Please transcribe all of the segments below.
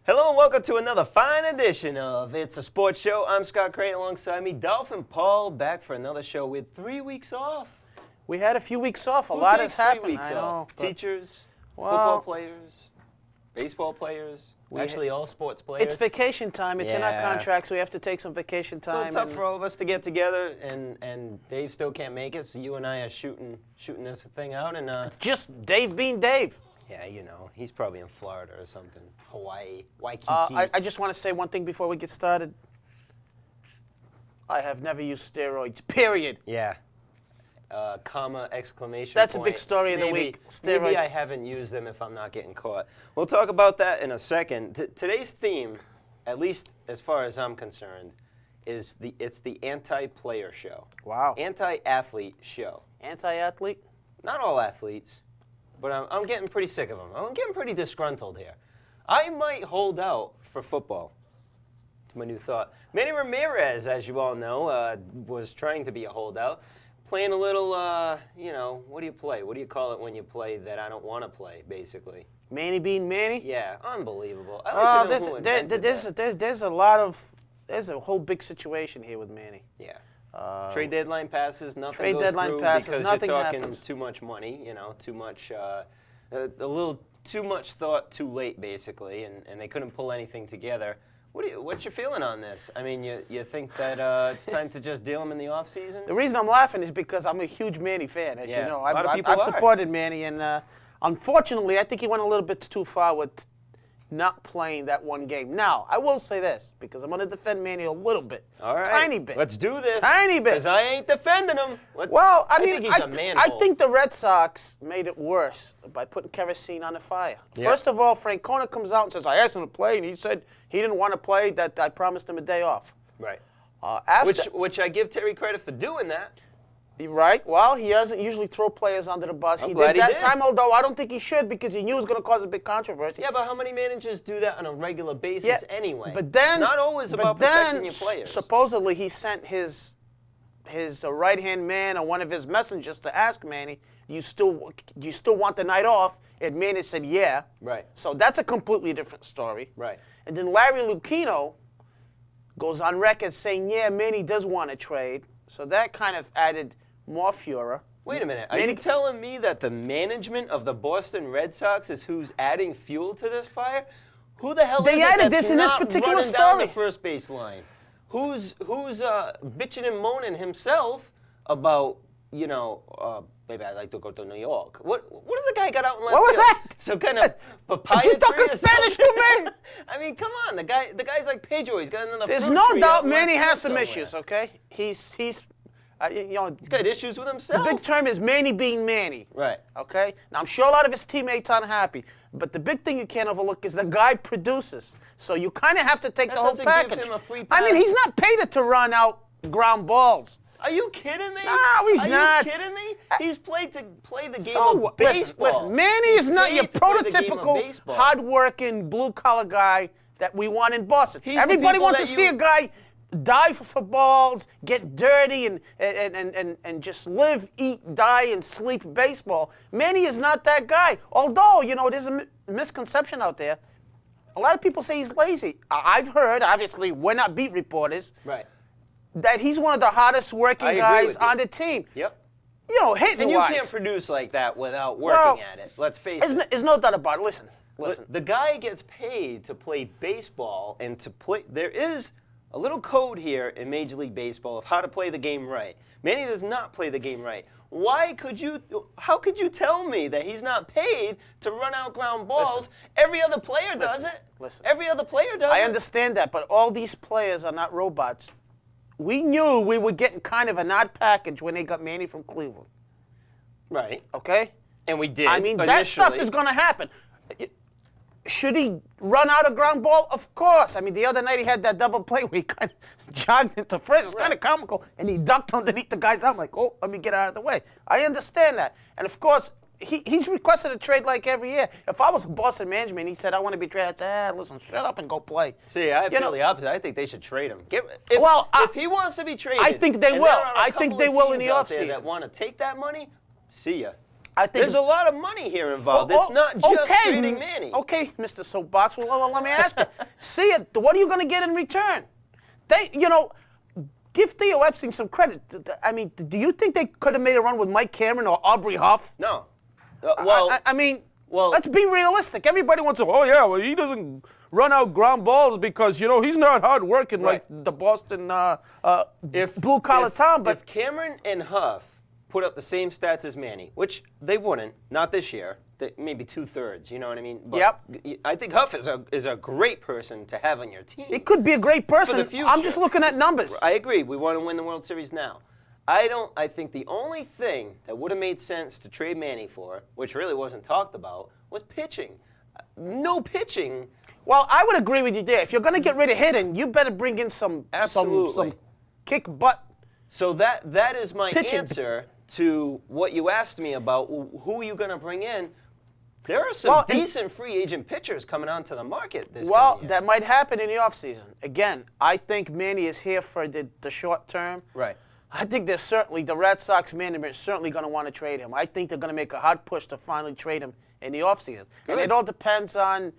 Hello and welcome to another fine edition of It's a Sports Show. I'm Scott Cray, alongside me, Dolphin Paul, back for another show with 3 weeks off. We had a few weeks off. A Who lot takes has happened. 3 weeks I off? know, Teachers, Well, football players, baseball players, actually all sports players. It's vacation time. It's in our Yeah. contract, so we have to take some vacation It's a time. little tough for all of us to get together, and Dave still can't make it, so you and I are shooting this thing out. And just Dave being Dave. yeah, you know, he's probably in Florida or something, Hawaii, Waikiki. I just want to say one thing before we get started. I have never used steroids, period. Yeah. Comma, exclamation That's point. a big story of the week. Maybe Steroids. I haven't used them if I'm not getting caught. We'll talk about that in a second. Today's theme, at least as far as I'm concerned, is it's the anti-player show. Wow. Anti-athlete show. Anti-athlete? Not all athletes, but I'm getting pretty sick of them. I'm getting pretty disgruntled here. I might hold out for football. It's my new thought. Manny Ramirez, as you all know, was trying to be a holdout. Playing a little, what do you play? What do you call it when you play that I don't want to play, basically? Manny being Manny? Yeah, unbelievable. I like to know who invented that. There's a whole big situation here with Manny. Yeah. Trade deadline passes, nothing trade goes deadline through passes, because nothing you're talking happens. too much money, too much, a little too much thought too late, basically, and they couldn't pull anything together. What's your feeling on this? I mean, you think that it's time to just deal him in the offseason? The reason I'm laughing is because I'm a huge Manny fan, as Yeah, you know. a lot of people I've are. supported Manny, and unfortunately, I think he went a little bit too far with not playing that one game. Now, I will say this, because I'm going to defend Manny a little bit. All right. Tiny bit. Let's do this. Tiny bit. Because I ain't defending him. Well, I think he's a man. I think the Red Sox made it worse by putting kerosene on the fire. Yep. First of all, Francona comes out and says, I asked him to play, and he said he didn't want to play, that I promised him a day off. Right. After, Which I give Terry credit for doing that. Right. Well, he doesn't usually throw players under the bus. I'm He glad did he that did. time, although I don't think he should because he knew it was going to cause a big controversy. Yeah, but how many managers do that on a regular basis anyway? But then, it's not always about protecting your players. Supposedly, he sent his right-hand man or one of his messengers to ask Manny, do you still want the night off? And Manny said, yeah. Right. So that's a completely different story. Right. And then Larry Lucchino goes on record saying, yeah, Manny does want to trade. So that kind of added more furor. Wait a minute. Are you telling me that the management of the Boston Red Sox is who's adding fuel to this fire? Who the hell They is it added that's this in this not particular running down story. the first base line? Who's bitching and moaning himself about, maybe I'd like to go to New York. What does the guy got out in left What was field? that? Some kind of papaya Did you talk tree in or Spanish something? to me? I mean, come on. The guy's like Pedro. He's got another There's fruit no tree out doubt in Manny left has field some somewhere. issues, okay? He's Got issues with himself. the big term is Manny being Manny. Right. Okay? Now, I'm sure a lot of his teammates aren't happy, but the big thing you can't overlook is the guy produces. So you kind of have to take That the whole doesn't give package. him a free I mean, pass. he's not paid to run out ground balls. Are you kidding me? No, he's not. Are you kidding me? He's played to play the game So of baseball. listen, Manny is He's not your paid to play the game of prototypical baseball. hard-working, blue-collar guy that we want in Boston. He's the Everybody people wants to that see you- a guy die for balls, get dirty, and just live, eat, die, and sleep baseball. Manny is not that guy. Although, there's a misconception out there. A lot of people say he's lazy. I've heard, obviously, we're not beat reporters, Right. that he's one of the hardest working I agree guys with you. on the team. Yep. Hitting And you wise. can't produce like that without working at it. Let's face it. There's no doubt about it. Listen. The guy gets paid to play baseball and to play. There is a little code here in Major League Baseball of how to play the game right. Manny does not play the game right. How could you tell me that he's not paid to run out ground balls? Every other player does it. Listen. Every other player does I it. understand that, but all these players are not robots. We knew we were getting kind of an odd package when they got Manny from Cleveland. Right. Okay? And we did. I mean, that stuff is going to happen. Should he run out a ground ball? Of course. I mean, the other night he had that double play where he kind of jogged into first. It's kind of comical. And he ducked underneath the guy's arm like, oh, let me get out of the way. I understand that. And, of course, he's requested a trade like every year. If I was Boston management, he said, I want to be traded. I'd say, listen, shut up and go play. See, I feel the opposite. I think they should trade him. If he wants to be traded, I think they and will. there are a I think couple they of will in teams the out there offseason. that want to take that money, see ya. There's a lot of money here involved. It's not just trading Manny. Okay, Mr. Soapbox. Well, let me ask you. See it. What are you going to get in return? Give Theo Epstein some credit. I mean, do you think they could have made a run with Mike Cameron or Aubrey Huff? No. Let's be realistic. Everybody wants to, he doesn't run out ground balls because, he's not hard working like the Boston blue-collar town. But if Cameron and Huff put up the same stats as Manny, which they wouldn't, not this year, maybe 2/3, you know what I mean? But I think Huff is a great person to have on your team. It could be a great person. For the future. I'm just looking at numbers. I agree. We want to win the World Series now. I think the only thing that would have made sense to trade Manny for, which really wasn't talked about, was pitching. No pitching. Well, I would agree with you there. If you're going to get rid of hitting, you better bring in some kick butt. So that is my pitching. answer to what you asked me about. Who are you going to bring in? There are some decent free agent pitchers coming onto the market this year. That might happen in the offseason. Again, I think Manny is here for the short term. Right. I think the Red Sox management is certainly going to want to trade him. I think they're going to make a hard push to finally trade him in the offseason. And it all depends on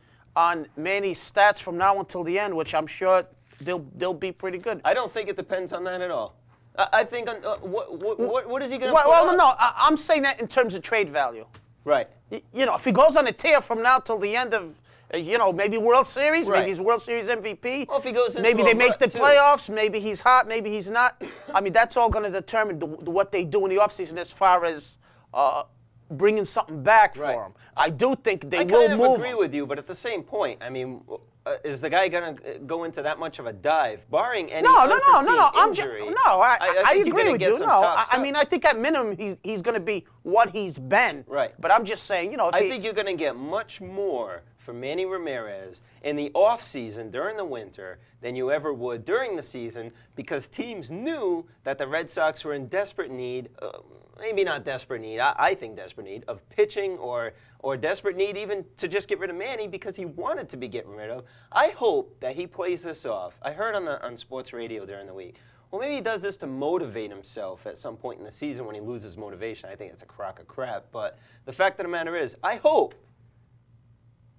Manny's stats from now until the end, which I'm sure they'll be pretty good. I don't think it depends on that at all. I think what is he going to put up? No. I'm saying that in terms of trade value. Right. If he goes on a tear from now till the end of, maybe World Series, maybe he's World Series MVP. Well, if he goes into maybe they make the playoffs, maybe he's hot, maybe he's not. I mean, that's all going to determine what they do in the offseason as far as bringing something back for him. I do think they will move. I kind of agree with you, but at the same point, I mean, is the guy going to go into that much of a dive, barring any injury? I agree with you. I mean, I think at minimum he's going to be what he's been. Right. But I'm just saying, I think you're going to get much more for Manny Ramirez in the offseason during the winter than you ever would during the season because teams knew that the Red Sox were in desperate need, maybe not desperate need, I think desperate need, of pitching or desperate need even to just get rid of Manny because he wanted to be getting rid of. I hope that he plays this off. I heard on sports radio during the week, well, maybe he does this to motivate himself at some point in the season when he loses motivation. I think it's a crock of crap. But the fact of the matter is, I hope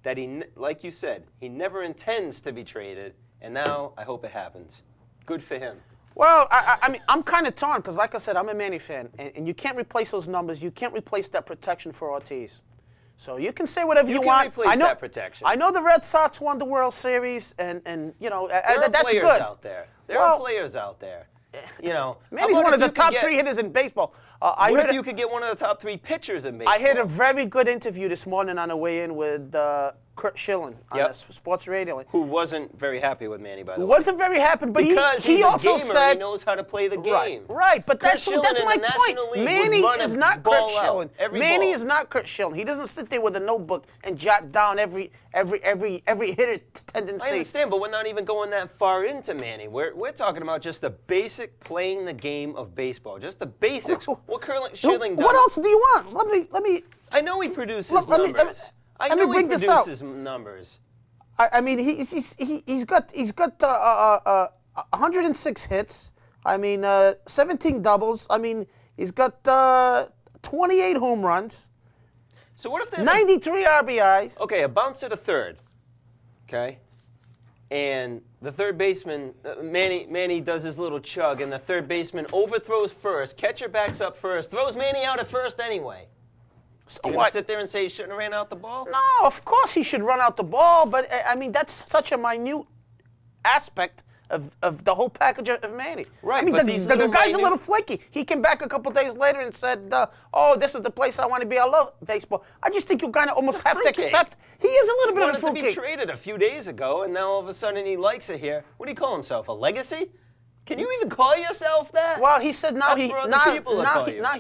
that he, like you said, he never intends to be traded, and now I hope it happens. Good for him. Well, I mean, I'm kind of torn because, like I said, I'm a Manny fan, and you can't replace those numbers. You can't replace that protection for Ortiz. So you can say whatever you want. Replace that protection. I know the Red Sox won the World Series, and there that's players good. Out there. There are players out there. Manny's one of the top 3 hitters in baseball. What if you could get one of the top 3 pitchers in baseball? I heard a very good interview this morning on the way in with Kurt Schilling on sports radio. Who wasn't very happy with Manny, by the way. Wasn't very happy, but because he also gamer, said he knows how to play the game. Right, but that's my point. Manny is not Kurt Schilling. Manny is not Kurt Schilling. He doesn't sit there with a notebook and jot down every hitter tendency. I understand, but we're not even going that far into Manny. We're talking about just the basic playing the game of baseball, just the basics. What Schilling does. What else do you want? Let me. I know he produces numbers. Let me bring this out. Numbers. I mean, he's got 106 hits. I mean, 17 doubles. I mean, he's got 28 home runs. So what if there's 93 RBIs? Okay, a bounce at a third. Okay, and the third baseman, Manny does his little chug, and the third baseman overthrows first. Catcher backs up first, throws Manny out at first anyway. So you what? Sit there and say he shouldn't have ran out the ball? No, of course he should run out the ball, but I mean that's such a minute aspect of the whole package of Manny. Right, I mean but the guy's a little flaky. He came back a couple days later and said, "Oh, this is the place I want to be. I love baseball." I just think you kind of almost have to accept he is a little bit of a fruitcake. He wanted to be traded a few days ago, and now all of a sudden he likes it here. What do you call himself? A legacy? Can you even call yourself that? Well, he said now he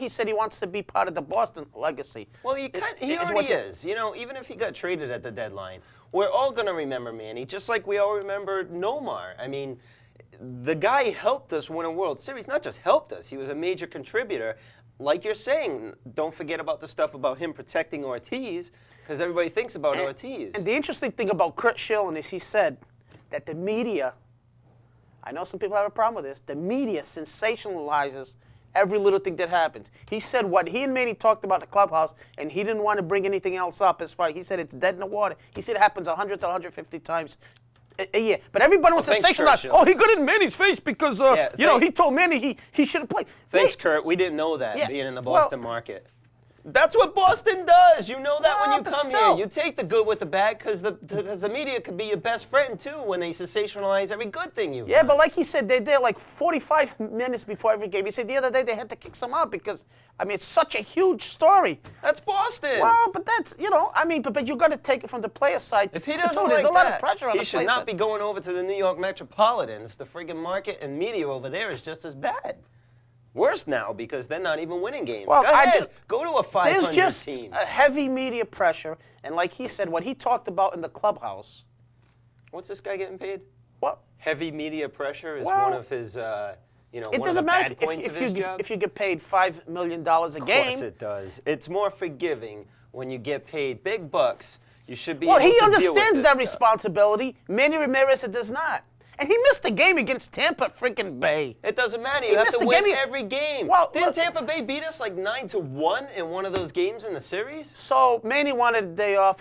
said he wants to be part of the Boston legacy. Well, he already is. Even if he got traded at the deadline, we're all going to remember Manny, just like we all remember Nomar. I mean, the guy helped us win a World Series. Not just helped us, he was a major contributor. Like you're saying, don't forget about the stuff about him protecting Ortiz, because everybody thinks about Ortiz. And the interesting thing about Kurt Schilling is he said that the media, I know some people have a problem with this, the media sensationalizes every little thing that happens. He said what he and Manny talked about in the clubhouse, and he didn't want to bring anything else up as far. He said it's dead in the water. He said it happens 100 to 150 times a year. But everybody wants to say something. Oh, he got in Manny's face because he told Manny he should have played. Thanks, Kurt. We didn't know that being in the Boston market. That's what Boston does. You know that when you come here. You take the good with the bad because the media could be your best friend, too, when they sensationalize every good thing you've done. But like he said, they're there like 45 minutes before every game. He said the other day they had to kick some out because, it's such a huge story. That's Boston. Well, but that's, but you got to take it from the player's side. If he doesn't there's like a lot of pressure on the he should not be going over to the New York Metropolitans. The friggin' market and media over there is just as bad. Worse now because they're not even winning games. Well, go to a 500 team. There's just team. a heavy media pressure, and like he said, what he talked about in the clubhouse. What's this guy getting paid? What? Heavy media pressure is one of his, it doesn't matter if you get paid $5 million a game. Of course it does. It's more forgiving when you get paid big bucks. You should be. Well, able he to understands deal with that stuff. responsibility. Manny Ramirez does not. And he missed the game against Tampa freaking Bay. It doesn't matter. You have to win every game. Well, didn't Tampa Bay beat us like 9-1 in one of those games in the series? So Manny wanted a day off.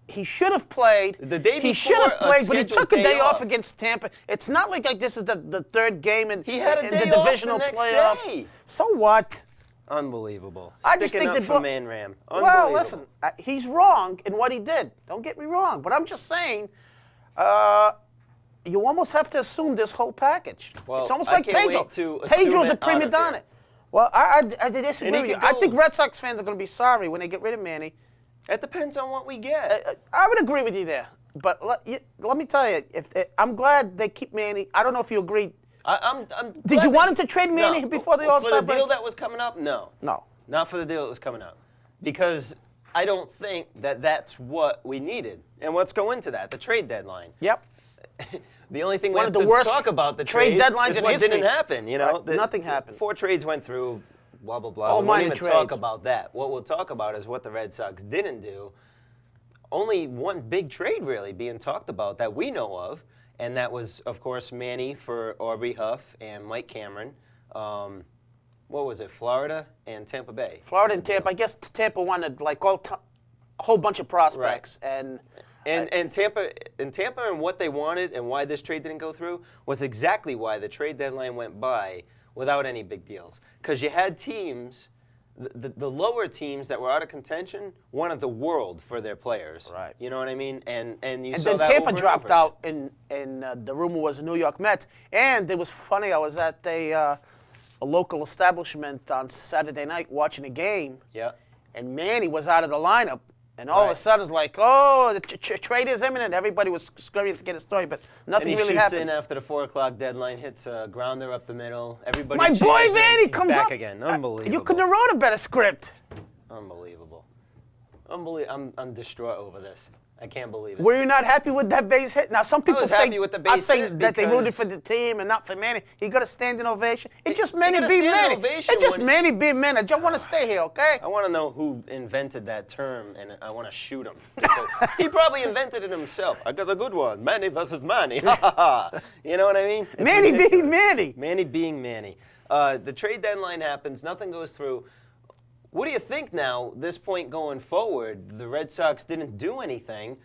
He should have played. The day before, he should have played, but he took a day off off against Tampa. It's not like this is the third game in he had a day the off divisional the next playoffs. Day. So what? Unbelievable. I just think up for Man Ram. Well, listen, he's wrong in what he did. Don't get me wrong, but I'm just saying. You almost have to assume this whole package. Well, it's almost like Pedro. Pedro's a prima donna. Well, I disagree with you. I think Red Sox fans are going to be sorry when they get rid of Manny. It depends on what we get. I would agree with you there. But let me tell you, I'm glad they keep Manny. I don't know if you agree. Did you want him to trade Manny before the All-Star break? For the deal that was coming up, no. No. Not for the deal that was coming up. Because I don't think that that's what we needed. And let's go into that, the trade deadline. Yep. The only thing we have to talk about the trade deadlines is in what history. didn't happen. Nothing happened. 4 trades went through, blah, blah, blah. All We won't minor even trades. talk about that. What we'll talk about is what the Red Sox didn't do. Only one big trade really being talked about that we know of, and that was, of course, Manny for Aubrey Huff and Mike Cameron. What was it, Florida and Tampa Bay? Florida and Tampa. I guess Tampa wanted like a whole bunch of prospects. Right. And Tampa and what they wanted and why this trade didn't go through was exactly why the trade deadline went by without any big deals. Because you had teams, the lower teams that were out of contention wanted the world for their players. Right. You know what I mean? And then saw that Tampa over dropped and over. out, and the rumor was the New York Mets. And it was funny. I was at a local establishment on Saturday night watching a game. Yeah. And Manny was out of the lineup. And all of a sudden, it's like, oh, the trade is imminent. Everybody was scurrying to get a story, but nothing really happened. And he shoots in after the 4 o'clock deadline, hits a grounder up the middle. Everybody My boy Manny comes back up again. Unbelievable. You couldn't have wrote a better script. Unbelievable. I'm distraught over this. I can't believe it. Were you not happy with that base hit? Now, some people say happy with the base hit that they rooted for the team and not for Manny. He got a standing ovation. It's just Manny got a being standing Manny. ovation It's just when Manny being Manny. I just want to stay here, okay? I want to know who invented that term, and I want to shoot him. He probably invented it himself. I got a good one. Manny versus Manny. You know what I mean? It's Manny ridiculous. being Manny. Manny being Manny. The trade deadline happens. Nothing goes through. What do you think now, this point going forward? The Red Sox didn't do anything.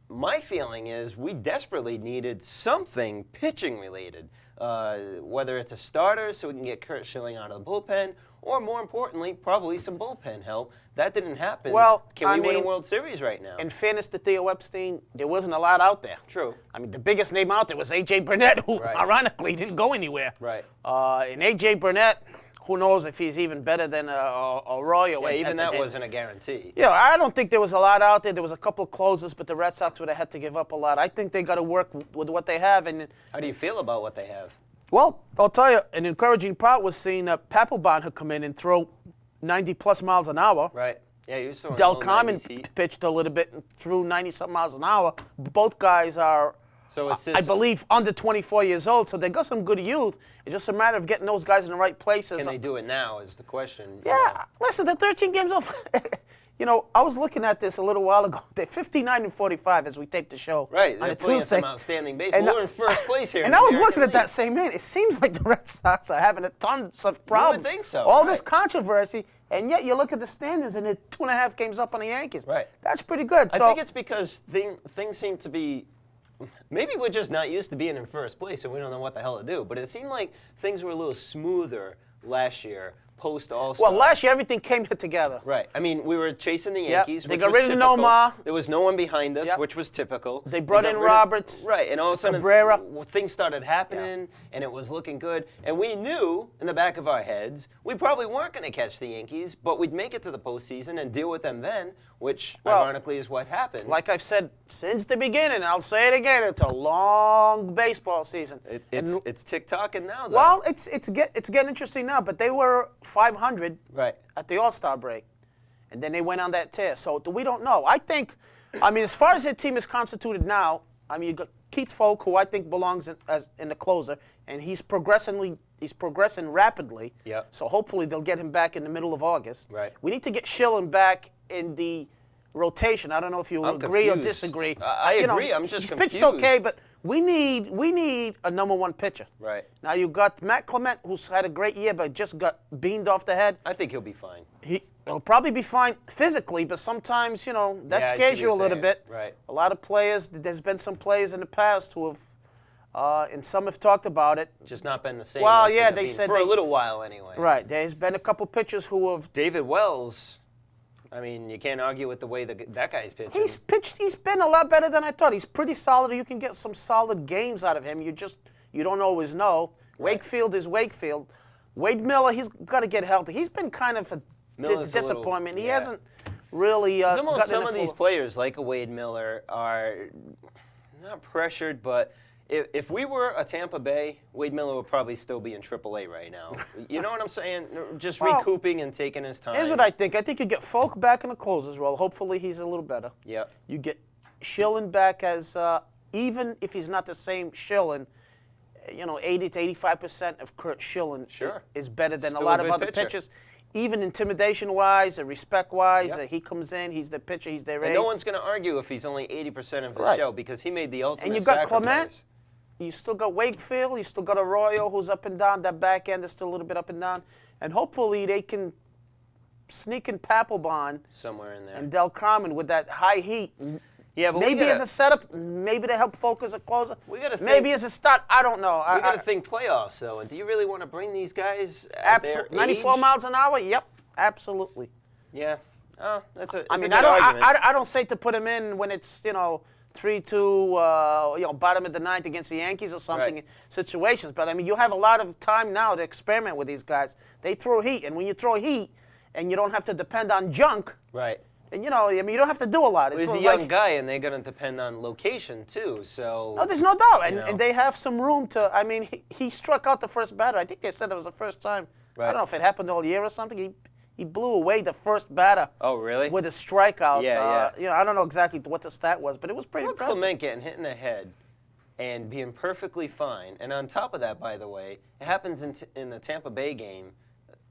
My feeling is we desperately needed something pitching related, whether it's a starter so we can get Kurt Schilling out of the bullpen, or more importantly, probably some bullpen help. That didn't happen. Well, can we win a World Series right now? In fairness to Theo Epstein, there wasn't a lot out there. True. I mean, the biggest name out there was A.J. Burnett, who ironically didn't go anywhere. Right. And A.J. Burnett, who knows if he's even better than Arroyo. Yeah, even that wasn't a guarantee. Yeah, I don't think there was a lot out there. There was a couple of closers, but the Red Sox would have had to give up a lot. I think they got to work with what they have. And how do you feel about what they have? Well, I'll tell you, an encouraging part was seeing Papelbon had come in and throw 90-plus miles an hour. Right. Yeah, he was throwing Del Carmen pitched a little bit and threw 90-something miles an hour. Both guys are, so it's I believe, under 24 years old, so they got some good youth. It's just a matter of getting those guys in the right places. Can they do it now is the question. Yeah, listen, the 13 games off. You know, I was looking at this a little while ago. They're 59-45 as we tape the show Right, on they're a playing Tuesday. some outstanding baseball. We're in first place here. And in I the was American looking at that League. same man. It seems like the Red Sox are having tons of problems. think so, All right. this controversy, and yet you look at the standings and they're 2.5 games up on the Yankees. Right. That's pretty good. I So think it's because things seem to be. Maybe we're just not used to being in first place and we don't know what the hell to do. But it seemed like things were a little smoother last year, post All-Star. well, last year everything came together. Right. I mean, we were chasing the Yankees. They which got was rid of typical. Nomar. There was no one behind us, Yep. which was typical. They brought got in rid of- Roberts, right, and all of a sudden, Cabrera. things started happening, and it was looking good. And we knew in the back of our heads we probably weren't going to catch the Yankees, but we'd make it to the postseason and deal with them then, which Well, ironically is what happened. Like I've said since the beginning, I'll say it again, it's a long baseball season. It's tick-tocking now, though. Well, it's getting interesting now, but they were 500 right. at the All-Star break, and then they went on that tear. So we don't know. I mean, as far as their team is constituted now, I mean, you got Keith Folk, who I think belongs in the closer, and he's progressing rapidly. Yep. So hopefully they'll get him back in the middle of August. Right. We need to get Schillen back in the rotation. I don't know if you I'm agree or confused. disagree. I agree. I'm just he's confused. pitched okay, but we need a number one pitcher. Right. Now you got Matt Clement, who's had a great year, but just got beamed off the head. I think he'll be fine. He'll probably be fine physically, but sometimes, that Yeah, I see scares you a what you're little saying. bit. Right. A lot of players, there's been some players in the past who have, and some have talked about it. Just not been the same. Well, as yeah, it's they been said for a they- little while anyway. Right. There's been a couple pitchers who have. David Wells, I mean, you can't argue with the way that guy's pitching. He's pitched. He's been a lot better than I thought. He's pretty solid. You can get some solid games out of him. You don't always know. Right. Wakefield is Wakefield. Wade Miller, he's got to get healthy. He's been kind of a Miller's a little- disappointment. He yeah. hasn't really. It's almost gotten in some the of these full- players, like a Wade Miller, are not pressured, but if we were a Tampa Bay, Wade Miller would probably still be in AAA right now. You know what I'm saying? Just Well, recouping and taking his time. Here's what I think. I think you get Folk back in the closer's role. Hopefully, he's a little better. Yep. You get Schillen back as, even if he's not the same Schillen, 80 to 85% of Kurt Schillen Sure. is better than Still a lot a of good other pitcher. pitchers. Even intimidation-wise, respect-wise, Yep. he comes in, he's the pitcher, he's their And ace. no one's going to argue if he's only 80% of his Right. show because he made the ultimate And you got sacrifice. Clement. You still got Wakefield. You still got Arroyo, who's up and down. That back end is still a little bit up and down. And hopefully they can sneak in Papelbon Somewhere in there. and Del Carmen with that high heat. Yeah, but Maybe we gotta, as a setup, maybe to help focus a closer. We gotta maybe think- as a start. I don't know. we got to think playoffs, though. And do you really want to bring these guys at Absolutely. their 94 age? miles an hour. Yep, absolutely. Yeah. Oh, that's a. I it's mean, a good argument. I don't say to put him in when it's 3-2, bottom of the ninth against the Yankees or something Right. situations. But I mean, you have a lot of time now to experiment with these guys. They throw heat, and when you throw heat, and you don't have to depend on junk, Right. and you don't have to do a lot. Well, he's a sort of young like- guy, and they're going to depend on location, too. So. No, there's no doubt, You know. and they have some room to. I mean, he struck out the first batter. I think they said that was the first time. I Right. don't know if it happened all year or something. He blew away the first batter. Oh, really? With a strikeout. Yeah. I don't know exactly what the stat was, but it was pretty How about impressive. Clement getting hit in the head and being perfectly fine. And on top of that, by the way, it happens in the Tampa Bay game.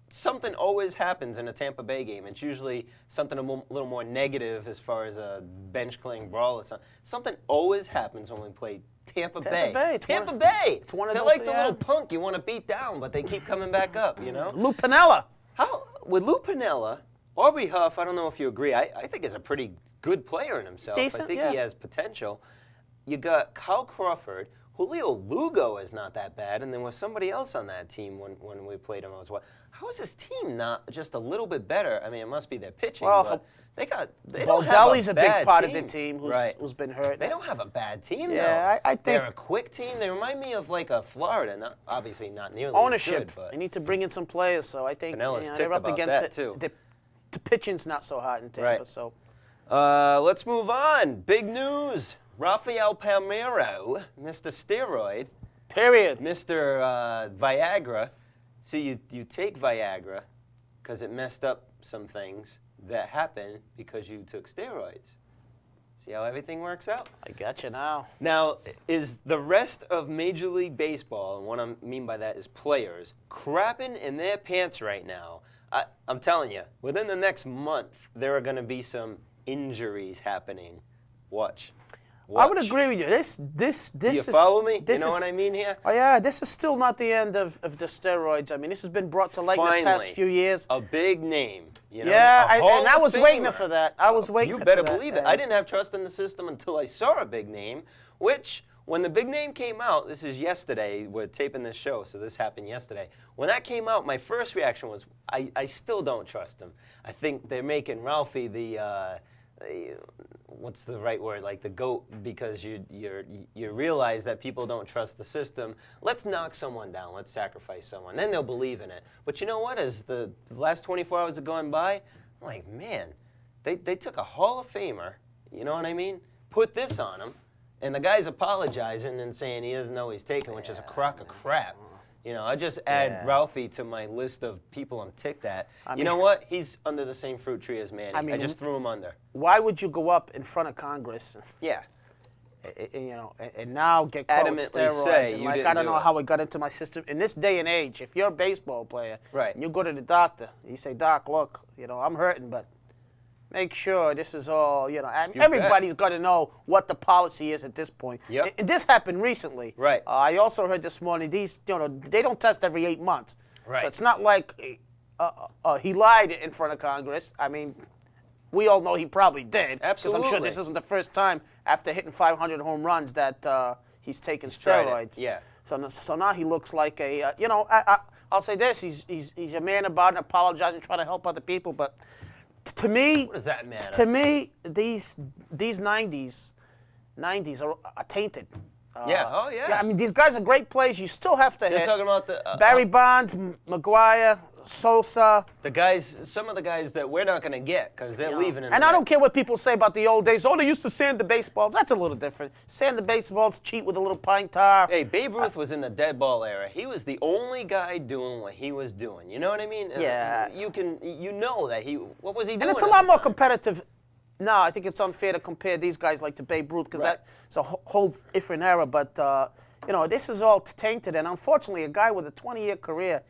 Something always happens in a Tampa Bay game. It's usually something a little more negative as far as a bench clearing brawl or something. Something always happens when we play Tampa Bay. It's Tampa one of- Bay. it's one of They're those- like the yeah. little punk you want to beat down, but they keep coming back up, Lou Piniella. How with Lou Piniella, Aubrey Huff, I don't know if you agree, I think is a pretty good player in himself. decent, I think yeah. he has potential. You got Kyle Crawford. Julio Lugo is not that bad, and there was somebody else on that team when we played him as well. How is this team not just a little bit better? I mean, it must be their pitching, Well, but they don't have Baldelli's a big bad part of the team right. who's been hurt. They don't have a bad team, Yeah, though. I think- They're a quick team. They remind me of like a Florida, obviously not nearly Ownership. as good, They need to bring in some players, so I think Pinellas they're ticked up about against that, it. too. The pitching's not so hot in Tampa, Right. so. Let's move on. Big news. Rafael Palmeiro, Mr. Steroid, Period. Mr. Viagra. See, you take Viagra because it messed up some things that happened because you took steroids. See how everything works out? I got you now. Now, is the rest of Major League Baseball, and what I mean by that is players, crapping in their pants right now I'm telling you, within the next month, there are going to be some injuries happening. Watch. I would agree with you. This Do you is, follow me? This You know is, what I mean here? Oh yeah, this is still not the end of the steroids. I mean, this has been brought to light in the past few years. A big name. You know, yeah, and I of was waiting Famer. for that. I was waiting You for better that. believe it. I didn't have trust in the system until I saw a big name, which, when the big name came out, this is yesterday, we're taping this show, so this happened yesterday. When that came out, my first reaction was, I still don't trust him. I think they're making Ralphie the what's the right word, like the GOAT, because you realize that people don't trust the system. Let's knock someone down. Let's sacrifice someone. Then they'll believe in it. But you know what? As the last 24 hours have gone by, I'm like, man, they took a Hall of Famer, you know what I mean? Put this on him, and the guy's apologizing and saying he doesn't know he's taking, which is a crock of crap. You know, I just add Ralphie to my list of people I'm ticked at. You know what? He's under the same fruit tree as Manny. I just threw him under. Why would you go up in front of Congress? Yeah. You know, and now get caught with steroids. And like, I don't know how it got into my system. In this day and age, if you're a baseball player, and you go to the doctor, you say, Doc, look, you know, I'm hurting, but make sure this is all, you know, everybody's got to know what the policy is at this point. Yep. And this happened recently. Right. I also heard this morning, these, you know, they don't test every 8 months. Right. So it's not like he lied in front of Congress. I mean, we all know he probably did. Absolutely. Because I'm sure this isn't the first time after hitting 500 home runs that he's taken steroids. Yeah. So now he looks like a, you know, I'll say this, he's a man about it, apologizing, trying to help other people, but to me, what does that matter? To me, these 90s are tainted. Yeah. Oh, yeah. I mean, these guys are great players. You still have to hit. You're talking about the Barry Bonds, McGuire, Sousa. The guys, some of the guys that we're not going to get because they're leaving. And I don't care what people say about the old days. Oh, they used to sand the baseballs. That's a little different. Sand the baseballs, cheat with a little pine tar. Hey, Babe Ruth was in the dead ball era. He was the only guy doing what he was doing. You know what I mean? Yeah. You know that what was he doing? And it's a lot more competitive. No, I think it's unfair to compare these guys like to Babe Ruth because that's a whole different era. But, you know, this is all tainted. And unfortunately, a guy with a 20-year career,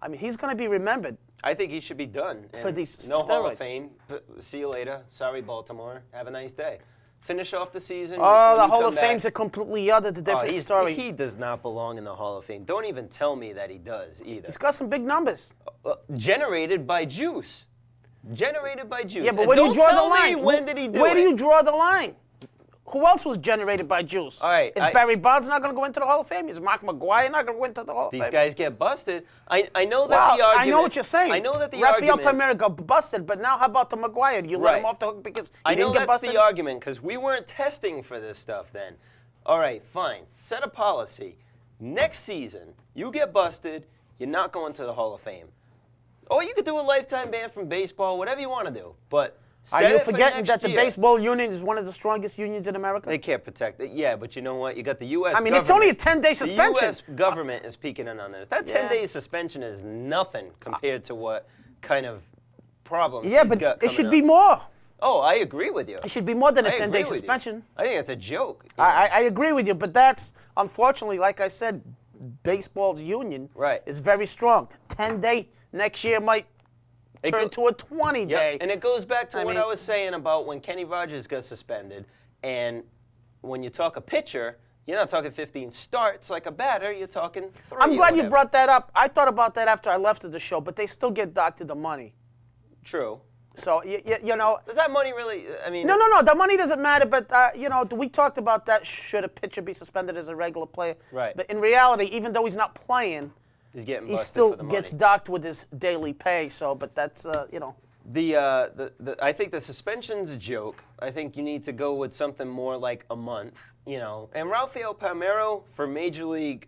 I mean, he's going to be remembered. I think he should be done. For these no steroids. Hall of Fame. See you later. Sorry, Baltimore. Have a nice day. Finish off the season. Oh, the Hall of Fame's a completely other, different story. He does not belong in the Hall of Fame. Don't even tell me that he does either. He's got some big numbers. Generated by juice. Generated by juice. Yeah, but where do you draw the line? When did he do it? Where do you draw the line? Who else was generated by juice? All right, Is Barry Bonds not going to go into the Hall of Fame? Is Mark McGuire not going to go into the Hall of Fame? These guys get busted. I know that well, the argument. I know what you're saying. I know that the Rafael argument. Palmeiro got busted, but now how about the McGuire? You let him off the hook because he didn't get busted? I know that's the argument because we weren't testing for this stuff then. All right, fine. Set a policy. Next season, you get busted, you're not going to the Hall of Fame. Or you could do a lifetime ban from baseball, whatever you want to do. But are you forgetting that the baseball union is one of the strongest unions in America? They can't protect it. Yeah, but you know what? You got the U.S. I mean, it's only a 10-day suspension. The U.S. government is peeking in on this. That 10-day suspension is nothing compared to what kind of problems he's got coming it should be more. Oh, I agree with you. It should be more than a 10-day suspension. I think that's a joke. I agree with you, but that's, unfortunately, like I said, baseball's union is very strong. 10-day next year might turn to a 20-day. Yep. And it goes back to what I was saying about when Kenny Rogers got suspended. And when you talk a pitcher, you're not talking 15 starts like a batter. You're talking 3. I'm glad you brought that up. I thought about that after I left the show, but they still get doctored the money. True. So, you know. Does that money really, I mean. No. The money doesn't matter, but, you know, we talked about that. Should a pitcher be suspended as a regular player? Right. But in reality, even though he's not playing, he still gets docked with his daily pay. So, but that's, you know. I think the suspension's a joke. I think you need to go with something more like a month, you know. And Rafael Palmeiro, for Major League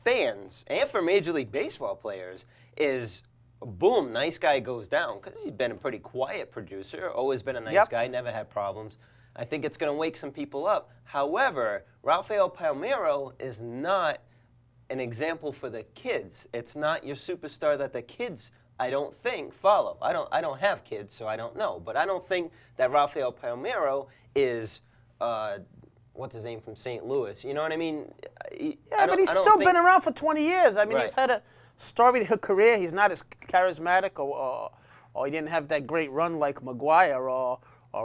fans and for Major League Baseball players, is boom, nice guy goes down because he's been a pretty quiet producer, always been a nice guy, never had problems. I think it's going to wake some people up. However, Rafael Palmeiro is not an example for the kids. It's not your superstar that the kids, I don't think, follow. I don't have kids, so I don't know. But I don't think that Rafael Palmeiro is, what's his name, from St. Louis. You know what I mean? But he's still been around for 20 years. I mean, he's had story to his career. He's not as charismatic, or he didn't have that great run like Maguire, or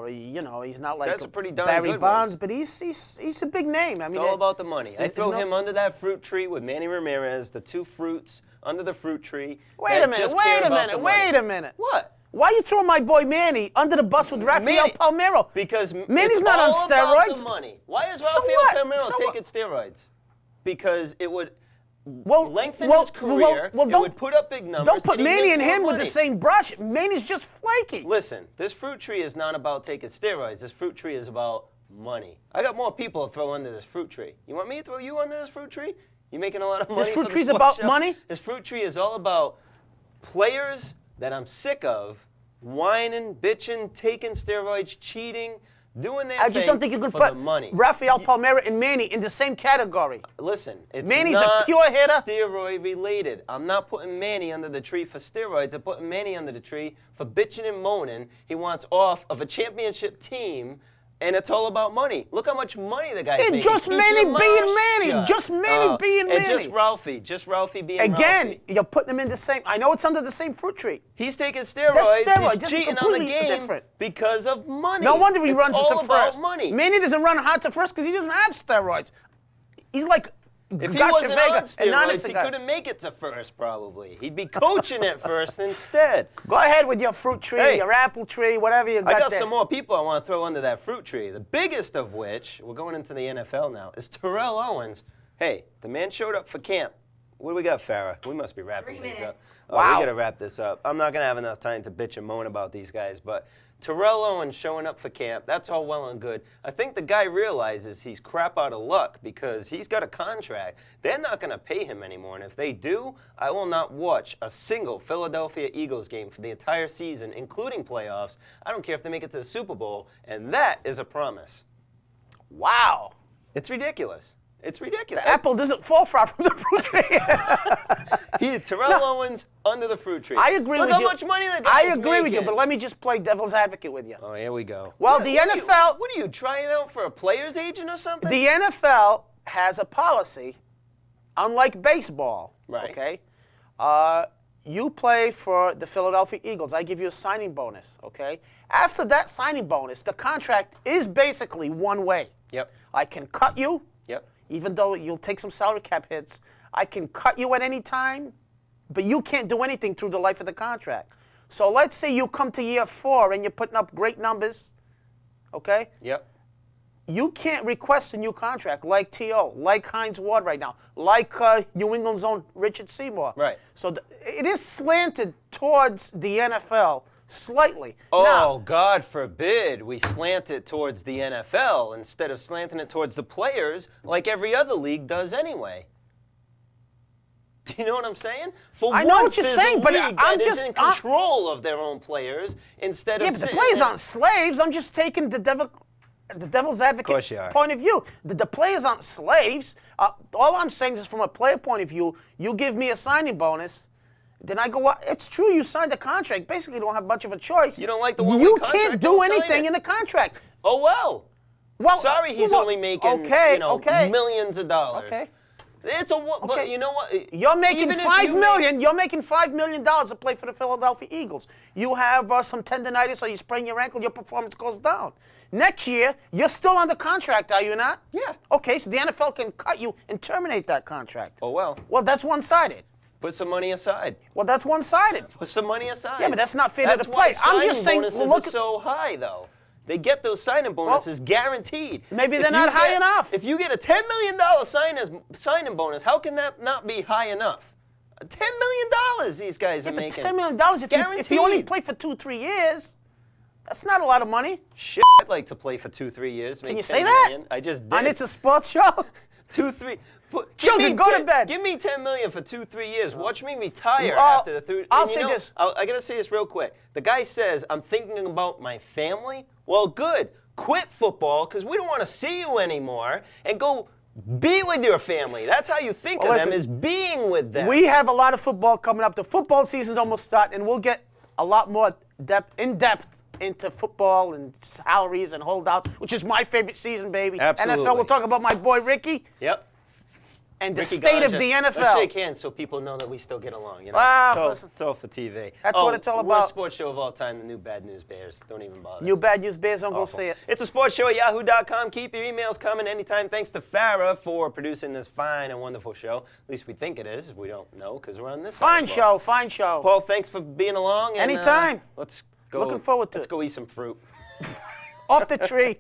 he's not like That's a pretty darn Barry good Bonds, one. but he's a big name. I mean, It's all about the money. I there's throw no- him under that fruit tree with Manny Ramirez, the two fruits under the fruit tree. Wait a minute, wait a minute. What? Why you throwing my boy Manny under the bus with Rafael Palmeiro? Because Manny's it's not on all about steroids. the money. Why is So Rafael what? Palmeiro So what? taking steroids? Because it would Well, lengthen well, his career. well, It would put up big numbers. Don't put and he'd Manny make and more him with money. the same brush. Manny's just flaky. Listen, this fruit tree is not about taking steroids. This fruit tree is about money. I got more people to throw under this fruit tree. You want me to throw you under this fruit tree? You making a lot of money? This fruit for tree's sports about show? money? This fruit tree is all about players that I'm sick of whining, bitching, taking steroids, cheating, doing their I thing just don't think you could for put the money. Rafael Palmeiro and Manny in the same category. Listen, it's Manny's a not pure hitter. steroid related. I'm not putting Manny under the tree for steroids. I'm putting Manny under the tree for bitching and moaning. He wants off of a championship team, and it's all about money. Look how much money the guy's It's making. just Keep Manny your mouth being Manny. shut. Just Manny being And Manny. just Ralphie being Again, Ralphie. you're putting them in the same. I know it's under the same fruit tree. He's taking steroids. steroids, He's just cheating on the completely game different. because of money. No wonder he It's runs all into about first. money. Manny doesn't run hard to first because he doesn't have steroids. He's like If he Gotcha wasn't Vega on and steroids, he Nanasiga. couldn't make it to first, probably. He'd be coaching at first instead. Go ahead with your fruit tree, Hey. your apple tree, whatever you got I got there. some more people I want to throw under that fruit tree. The biggest of which, we're going into the NFL now, is Terrell Owens. Hey, the man showed up for camp. What do we got, Farrah? We must be wrapping 3 things minutes. up. Oh, Wow. we got to wrap this up. I'm not going to have enough time to bitch and moan about these guys, but Terrell Owens showing up for camp, that's all well and good. I think the guy realizes he's crap out of luck because he's got a contract. They're not going to pay him anymore, and if they do, I will not watch a single Philadelphia Eagles game for the entire season, including playoffs. I don't care if they make it to the Super Bowl, and that is a promise. Wow. It's ridiculous. It's ridiculous. The apple doesn't fall far from the fruit tree. Terrell Owens under the fruit tree. I agree Look with how you. much money the I guy's agree with you, making. but let me just play devil's advocate with you. Oh, here we go. Well, the NFL What are you trying out for a player's agent or something? The NFL has a policy, unlike baseball. Right. Okay. You play for the Philadelphia Eagles. I give you a signing bonus. Okay. After that signing bonus, the contract is basically one way. Yep. I can cut you, Yep. even though you'll take some salary cap hits. I can cut you at any time, but you can't do anything through the life of the contract. So let's say you come to year 4 and you're putting up great numbers. Okay. Yep. You can't request a new contract like T.O., like Hines Ward right now, like New England's own Richard Seymour. Right. So it is slanted towards the NFL slightly. Oh, Now, God forbid we slant it towards the NFL instead of slanting it towards the players like every other league does anyway. Do you know what I'm saying? For I know once, what you're there's a saying, but league I'm that is just- in control of their own players instead of yeah, but the sitting players there- aren't slaves. I'm just taking the devil's advocate course you are. point of view. The players aren't slaves. All I'm saying is from a player point of view, you give me a signing bonus, then I go, well, it's true you signed a contract. Basically, you don't have much of a choice. You don't like the one-way You contract, can't do don't sign anything it. in the contract. Oh, well. Well, Sorry, he's well, only making okay. millions of dollars. Okay. It's a but Okay. you know what? You're making Even if $5 you million. You're making $5 million to play for the Philadelphia Eagles. You have some tendonitis, or you sprain your ankle, your performance goes down. Next year, you're still under contract, are you not? Yeah. Okay, so the NFL can cut you and terminate that contract. Oh well. Well, that's one-sided. Put some money aside. Well, that's one-sided. Put some money aside. Yeah, but that's not fair to That's the why play. I'm just signing saying, bonuses look are at- so high though. They get those signing bonuses guaranteed. maybe If they're not you high get- enough. If you get a $10 million signing bonus, how can that not be high enough? $10 million these guys are But making. $10 million, if you only Guaranteed. play for 2-3 years, that's not a lot of money. Shit, I'd like to play for 2-3 years. Can you make say 10 that? million. I just did. And it's a sports show. 2-3. Children, go to bed. Give me $10 million for 2-3 years. Watch me retire Well, after the 3. I'll and you say know, this. I gotta say this real quick. The guy says, "I'm thinking about my family." Well, good. Quit football because we don't want to see you anymore, and go be with your family. That's how you think Well, of listen, them, is being with them. We have a lot of football coming up. The football season's almost starting, and we'll get a lot more in depth into football and salaries and holdouts, which is my favorite season, baby. Absolutely. NFL, we'll talk about my boy Ricky. Yep. and the Ricky state of Ganja. the Let's NFL. shake hands so people know that we still get along. You know? Wow, It's all for TV. That's what it's all about. Worst sports show of all time, the new Bad News Bears. Don't even bother. New Bad News Bears, don't go Awful. see it. It's a sports show at yahoo.com. Keep your emails coming anytime. Thanks to Farrah for producing this fine and wonderful show. At least we think it is. We don't know because we're on this side Fine of the ball. show, fine show. Paul, thanks for being along. And, Anytime. Let's go. Looking forward to Let's it. go eat some fruit. Off the tree.